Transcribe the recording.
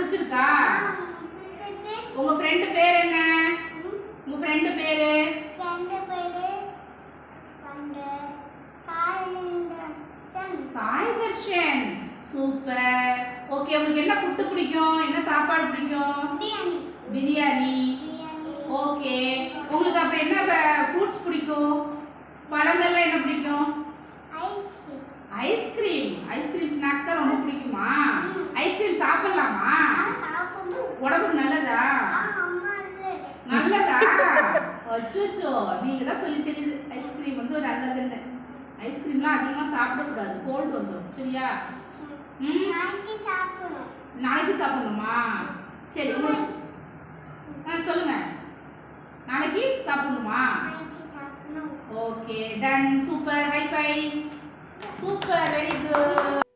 பிடிச்சிருக்கா? உங்க ஃப்ரெண்ட் பேர் என்ன? உங்க ஃப்ரெண்ட் பேரு? சாய் தர்ஷன். சூப்பர். ஓகே, உங்களுக்கு என்ன ஃபுட் பிடிக்கும்? என்ன சாப்பாடு பிடிக்கும்? பிரியாணி. ஓகே, உங்களுக்கு அப்ப என்ன ஃப்ரூட்ஸ் பிடிக்கும்? பழங்கள்ல என்ன பிடிக்கும்? ஐஸ்கிரீம். ஐஸ்கிரீம் ஸ்நாக்ஸ் தான் ரொம்ப பிடிக்குமா? ஐஸ்கிரீம் சாப்பிடலாமா? உடம்புக்கு நல்லதா? நல்லதா? அச்சோ, நீங்க தான் சொல்லி தெரியுது ஐஸ்கிரீம் வந்து ஒரு நல்லதுன்னு. ஐஸ்கிரீம்லாம் அதிகமாக சாப்பிடக்கூடாது, கோல்டு வந்துடும். சரியா? நாளைக்கு சாப்பிடணுமா? சரி, சொல்லுங்க. நாளைக்கு சாப்பிடணுமா? Okay, done. Super. High five. Super, very good.